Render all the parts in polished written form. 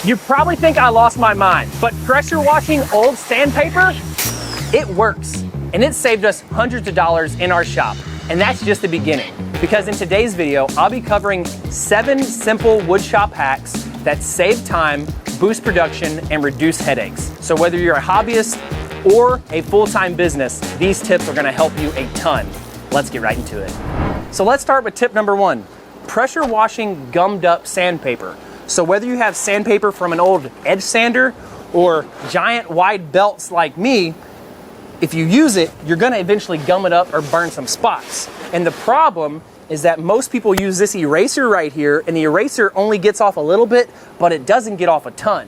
You probably think I lost my mind, but pressure washing old sandpaper, it works. And it saved us hundreds of dollars in our shop. And that's just the beginning. Because in today's video, I'll be covering 7 simple woodshop hacks that save time, boost production, and reduce headaches. So whether you're a hobbyist or a full-time business, these tips are gonna help you a ton. Let's get right into it. So let's start with tip number 1, pressure washing gummed up sandpaper. So whether you have sandpaper from an old edge sander or giant wide belts like me, if you use it, you're gonna eventually gum it up or burn some spots. And the problem is that most people use this eraser right here, and the eraser only gets off a little bit, but it doesn't get off a ton.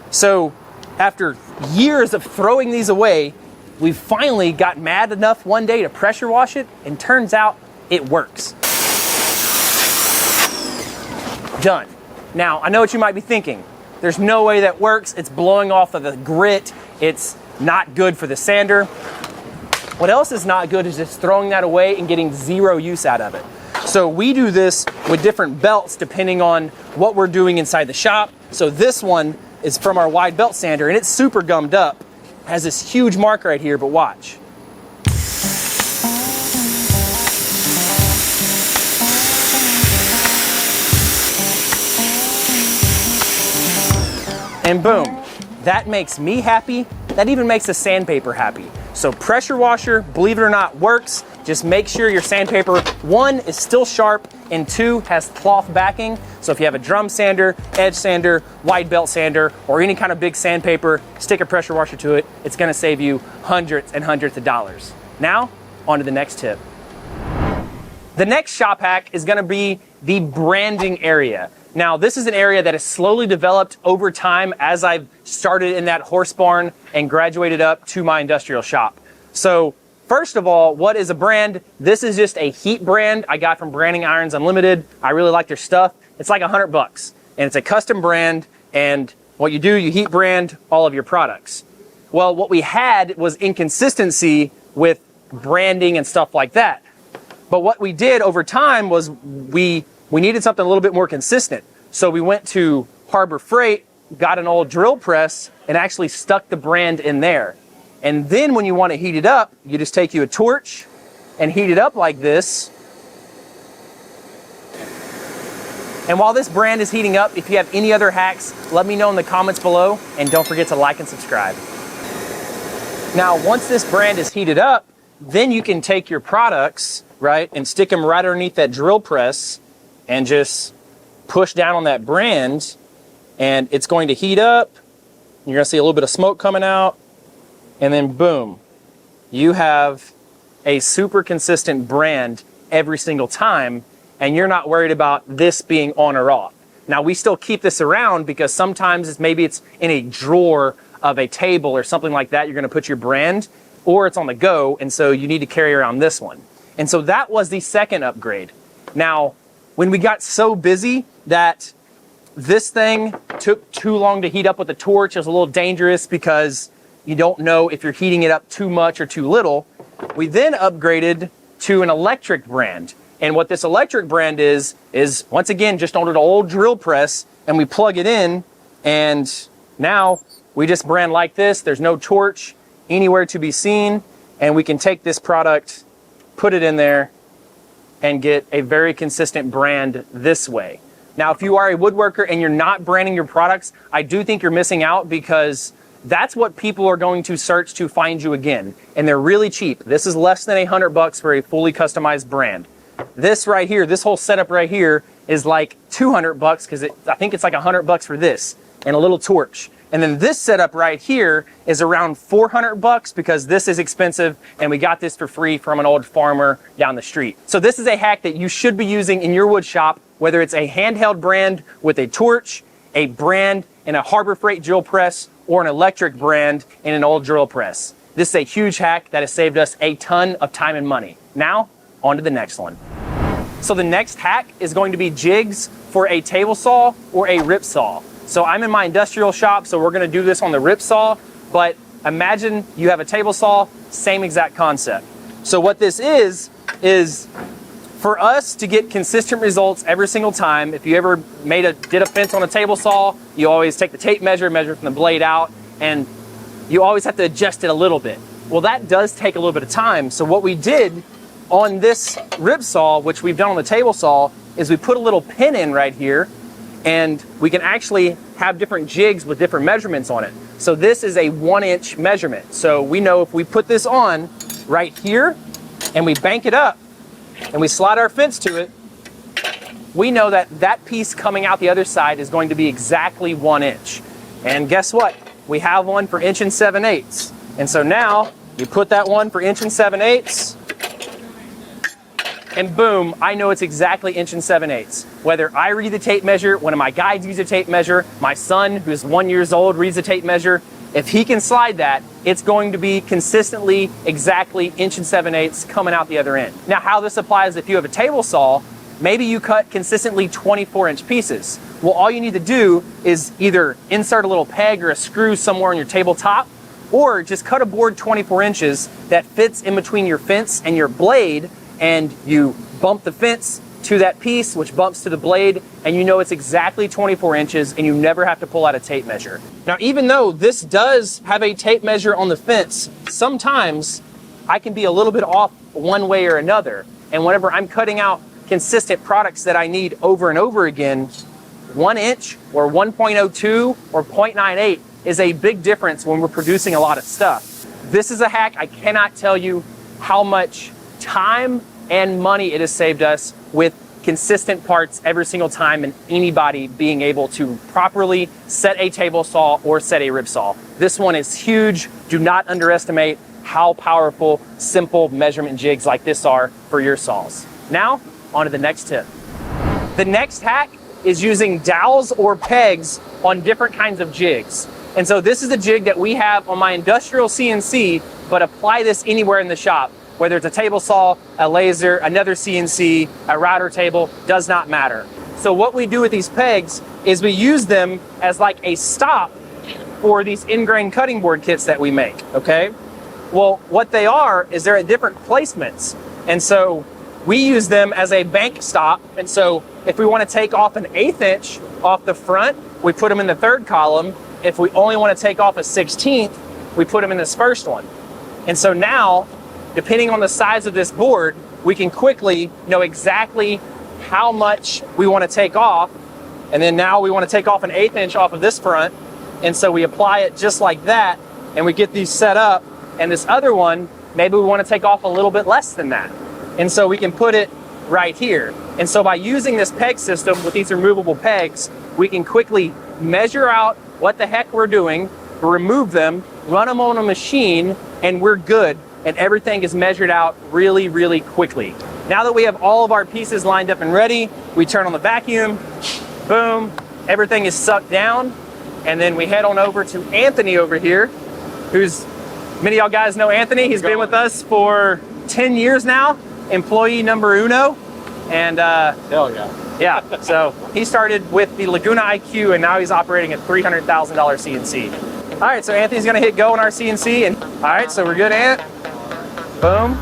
So after years of throwing these away, we finally got mad enough one day to pressure wash it, and turns out it works. Done. Now, I know what you might be thinking. There's no way that works. It's blowing off of the grit. It's not good for the sander. What else is not good is just throwing that away and getting zero use out of it. So we do this with different belts depending on what we're doing inside the shop. So this one is from our wide belt sander, and it's super gummed up. It has this huge mark right here, but watch. And boom, that makes me happy. That even makes the sandpaper happy. So pressure washer, believe it or not, works. Just make sure your sandpaper, 1, is still sharp, and 2, has cloth backing. So if you have a drum sander, edge sander, wide belt sander, or any kind of big sandpaper, stick a pressure washer to it. It's gonna save you hundreds and hundreds of dollars. Now, on to the next tip. The next shop hack is gonna be the branding area. Now, this is an area that has slowly developed over time as I've started in that horse barn and graduated up to my industrial shop. So, first of all, what is a brand? This is just a heat brand I got from Branding Irons Unlimited. I really like their stuff. It's like $100, and it's a custom brand, and what you do, you heat brand all of your products. Well, what we had was inconsistency with branding and stuff like that. But what we did over time was we needed something a little bit more consistent. So we went to Harbor Freight, got an old drill press, and actually stuck the brand in there. And then when you want to heat it up, you just take you a torch and heat it up like this. And while this brand is heating up, if you have any other hacks, let me know in the comments below, and don't forget to like and subscribe. Now, once this brand is heated up, then you can take your products, right, and stick them right underneath that drill press and just push down on that brand, and it's going to heat up. You're gonna see a little bit of smoke coming out, and then boom, you have a super consistent brand every single time, and you're not worried about this being on or off. Now, we still keep this around because sometimes maybe it's in a drawer of a table or something like that. You're gonna put your brand, or it's on the go, and so you need to carry around this one. And so that was the second upgrade. Now, when we got so busy that this thing took too long to heat up with the torch, it was a little dangerous because you don't know if you're heating it up too much or too little, we then upgraded to an electric brand. And what this electric brand is once again, just on an old drill press, and we plug it in, and now we just brand like this. There's no torch anywhere to be seen, and we can take this product, put it in there, and get a very consistent brand this way. Now, if you are a woodworker and you're not branding your products, I do think you're missing out, because that's what people are going to search to find you again. And they're really cheap. This is less than $100 for a fully customized brand. This right here, this whole setup right here is like $200 because I think it's like $100 for this and a little torch. And then this setup right here is around $400 because this is expensive, and we got this for free from an old farmer down the street. So this is a hack that you should be using in your wood shop, whether it's a handheld brand with a torch, a brand in a Harbor Freight drill press, or an electric brand in an old drill press. This is a huge hack that has saved us a ton of time and money. Now, on to the next one. So the next hack is going to be jigs for a table saw or a rip saw. So I'm in my industrial shop, so we're gonna do this on the rip saw, but imagine you have a table saw, same exact concept. So what this is For us to get consistent results every single time, if you ever did a fence on a table saw, you always take the tape measure from the blade out, and you always have to adjust it a little bit. Well, that does take a little bit of time. So what we did on this rib saw, which we've done on the table saw, is we put a little pin in right here, and we can actually have different jigs with different measurements on it. So this is a 1-inch measurement. So we know if we put this on right here and we bank it up and we slide our fence to it, we know that that piece coming out the other side is going to be exactly 1 inch. And guess what? We have one for 1 7/8 inches. And so now you put that one for 1 7/8 inches, and boom, I know it's exactly 1 7/8 inches. Whether I read the tape measure, one of my guides uses a tape measure, my son, who's 1 year old, reads the tape measure, if he can slide that, it's going to be consistently exactly 1 7/8 inches coming out the other end. Now, how this applies if you have a table saw, maybe you cut consistently 24-inch pieces. Well, all you need to do is either insert a little peg or a screw somewhere on your tabletop, or just cut a board 24 inches that fits in between your fence and your blade, and you bump the fence to that piece, which bumps to the blade, and you know it's exactly 24 inches, and you never have to pull out a tape measure. Now, even though this does have a tape measure on the fence, sometimes I can be a little bit off one way or another. And whenever I'm cutting out consistent products that I need over and over again, 1 inch or 1.02 or 0.98 is a big difference when we're producing a lot of stuff. This is a hack. I cannot tell you how much time and money it has saved us with consistent parts every single time, and anybody being able to properly set a table saw or set a rib saw. This one is huge. Do not underestimate how powerful simple measurement jigs like this are for your saws. Now, on to the next tip. The next hack is using dowels or pegs on different kinds of jigs. And so this is a jig that we have on my industrial CNC, but apply this anywhere in the shop. Whether it's a table saw, a laser, another CNC, a router table, does not matter. So what we do with these pegs is we use them as like a stop for these ingrain cutting board kits that we make, okay? Well, what they are is they're at different placements. And so we use them as a bank stop. And so if we want to take off an 1/8 inch off the front, we put them in the third column. If we only want to take off a 1/16, we put them in this first one. And so now, depending on the size of this board, we can quickly know exactly how much we want to take off. And then now we want to take off an 1/8 inch off of this front. And so we apply it just like that, and we get these set up. And this other one, maybe we want to take off a little bit less than that. And so we can put it right here. And so by using this peg system with these removable pegs, we can quickly measure out what the heck we're doing, remove them, run them on a machine, and we're good. And everything is measured out really, really quickly. Now that we have all of our pieces lined up and ready, we turn on the vacuum, boom, everything is sucked down, and then we head on over to Anthony over here, who's, many of y'all guys know Anthony. He's been with us for 10 years now, employee number uno, and hell yeah. Yeah, so he started with the Laguna IQ, and now he's operating a $300,000 CNC. All right, so Anthony's gonna hit go on our CNC, and all right, so we're good, Ant. Boom.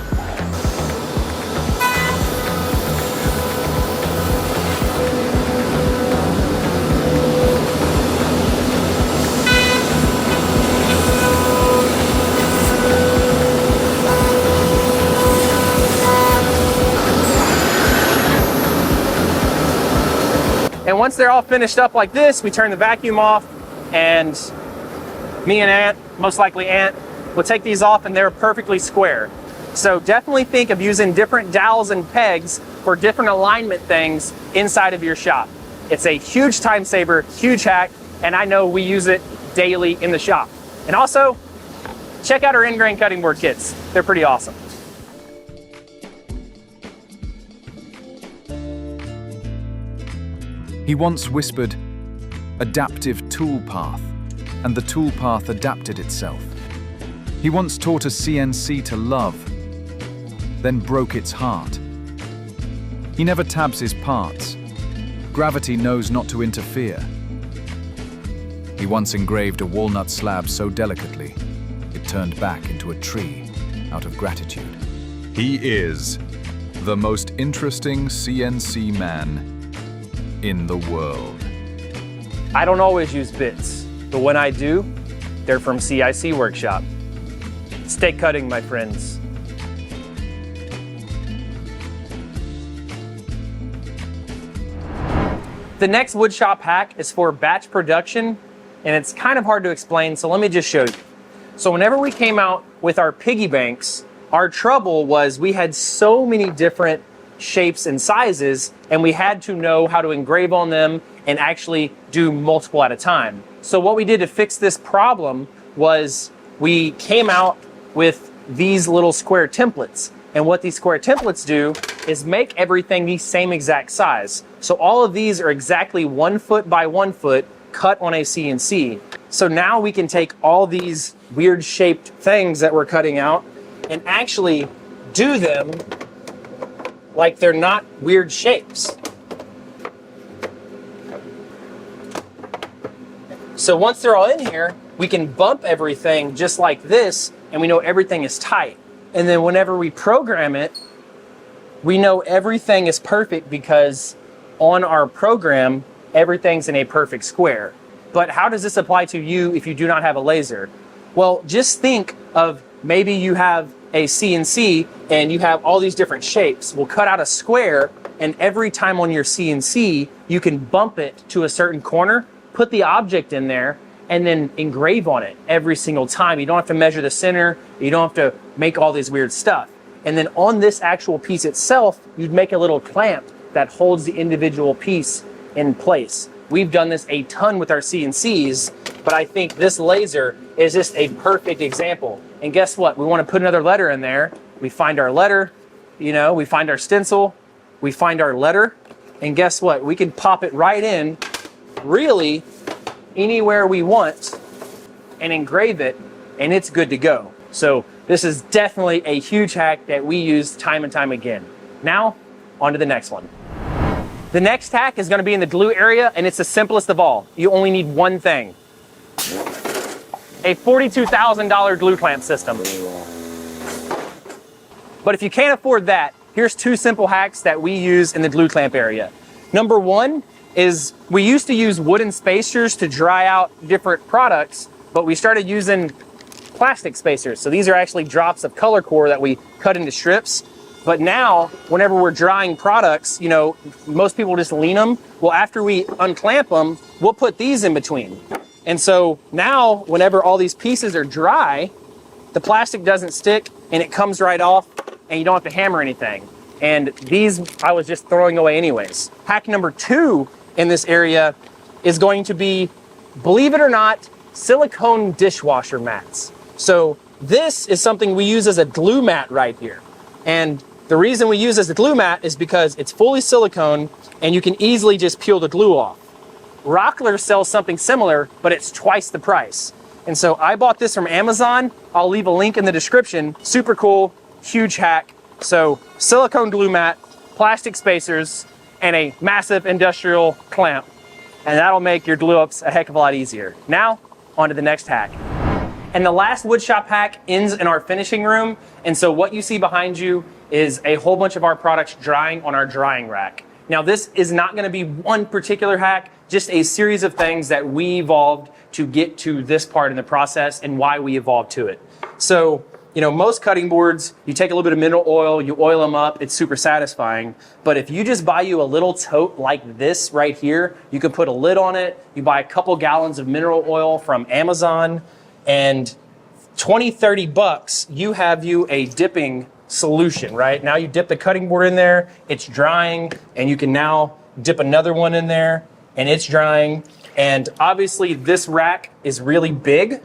And once they're all finished up like this, we turn the vacuum off, and me and Ant, most likely Ant, will take these off, and they're perfectly square. So definitely think of using different dowels and pegs for different alignment things inside of your shop. It's a huge time saver, huge hack, and I know we use it daily in the shop. And also, check out our ingrain cutting board kits. They're pretty awesome. He once whispered, "Adaptive toolpath," and the toolpath adapted itself. He once taught a CNC to love, then broke its heart. He never tabs his parts. Gravity knows not to interfere. He once engraved a walnut slab so delicately, it turned back into a tree out of gratitude. He is The most interesting CNC man in the world. I don't always use bits, but when I do, they're from CIC Workshop. Stay cutting, my friends. The next woodshop hack is for batch production, and it's kind of hard to explain, so let me just show you. So whenever we came out with our piggy banks, our trouble was we had so many different shapes and sizes, and we had to know how to engrave on them and actually do multiple at a time. So what we did to fix this problem was we came out with these little square templates. And what these square templates do is make everything the same exact size. So all of these are exactly 1 foot by 1 foot cut on a CNC. So now we can take all these weird shaped things that we're cutting out and actually do them like they're not weird shapes. So once they're all in here, we can bump everything just like this, and we know everything is tight. And then whenever we program it, we know everything is perfect because on our program, everything's in a perfect square. But how does this apply to you if you do not have a laser? Well, just think of maybe you have a CNC and you have all these different shapes. We'll cut out a square, and every time on your CNC, you can bump it to a certain corner, put the object in there, and then engrave on it every single time. You don't have to measure the center. You don't have to make all this weird stuff. And then on this actual piece itself, you'd make a little clamp that holds the individual piece in place. We've done this a ton with our CNCs, but I think this laser is just a perfect example. And guess what? We want to put another letter in there. We find our letter, we find our stencil, we find our letter, and guess what? We can pop it right in, really, anywhere we want and engrave it, and it's good to go. So this is definitely a huge hack that we use time and time again. Now, on to the next one. The next hack is going to be in the glue area, and it's the simplest of all. You only need one thing. A $42,000 glue clamp system. But if you can't afford that, here's 2 simple hacks that we use in the glue clamp area. Number 1 is we used to use wooden spacers to dry out different products, but we started using plastic spacers. So these are actually drops of color core that we cut into strips. But now, whenever we're drying products, most people just lean them. Well, after we unclamp them, we'll put these in between. And so now, whenever all these pieces are dry, the plastic doesn't stick and it comes right off, and you don't have to hammer anything. And these I was just throwing away anyways. Hack number 2 in this area is going to be, believe it or not, silicone dishwasher mats. So this is something we use as a glue mat right here. And the reason we use as a glue mat is because it's fully silicone and you can easily just peel the glue off. Rockler sells something similar, but it's twice the price. And so I bought this from Amazon. I'll leave a link in the description. Super cool, huge hack. So silicone glue mat, plastic spacers, and a massive industrial clamp. And that'll make your glue ups a heck of a lot easier. Now, on to the next hack. And the last woodshop hack ends in our finishing room. And so what you see behind you is a whole bunch of our products drying on our drying rack. Now, this is not going to be one particular hack, just a series of things that we evolved to get to this part in the process and why we evolved to it. So, most cutting boards, you take a little bit of mineral oil, you oil them up, it's super satisfying. But if you just buy you a little tote like this right here, you can put a lid on it, you buy a couple gallons of mineral oil from Amazon, and 20, 30 bucks, you have you a dipping solution, right? Now you dip the cutting board in there, it's drying, and you can now dip another one in there, and it's drying. And obviously this rack is really big,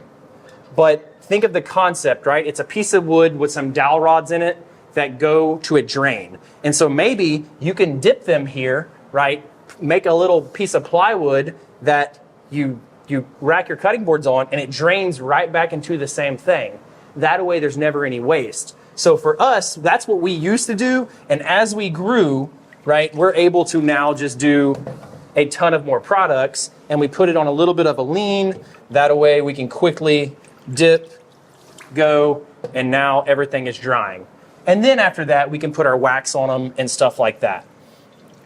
but think of the concept, right? It's a piece of wood with some dowel rods in it that go to a drain. And so maybe you can dip them here, right? Make a little piece of plywood that you rack your cutting boards on, and it drains right back into the same thing. That way there's never any waste. So for us, that's what we used to do. And as we grew, right, we're able to now just do a ton of more products, and we put it on a little bit of a lean. That way we can quickly dip, go, and now everything is drying. And then after that, we can put our wax on them and stuff like that.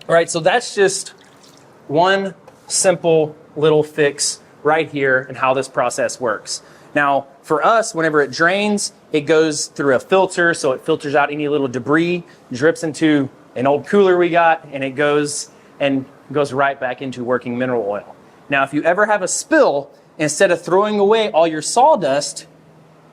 All right, so that's just one simple little fix right here and how this process works. Now, for us, whenever it drains, it goes through a filter, so it filters out any little debris, drips into an old cooler we got, and it goes right back into working mineral oil. Now, if you ever have a spill, instead of throwing away all your sawdust,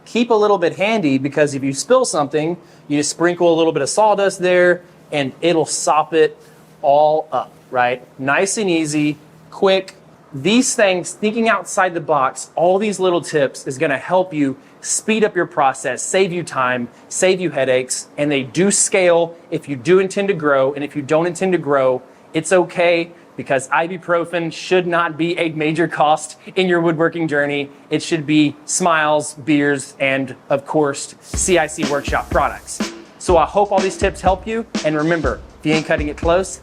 keep a little bit handy, because if you spill something, you just sprinkle a little bit of sawdust there and it'll sop it all up, right? Nice and easy, quick. These things, thinking outside the box, all these little tips is gonna help you speed up your process, save you time, save you headaches, and they do scale if you do intend to grow. And if you don't intend to grow, it's okay, because ibuprofen should not be a major cost in your woodworking journey. It should be smiles, beers, and of course, CIC Workshop products. So I hope all these tips help you. And remember, if you ain't cutting it close,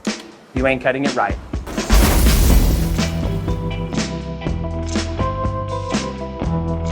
you ain't cutting it right.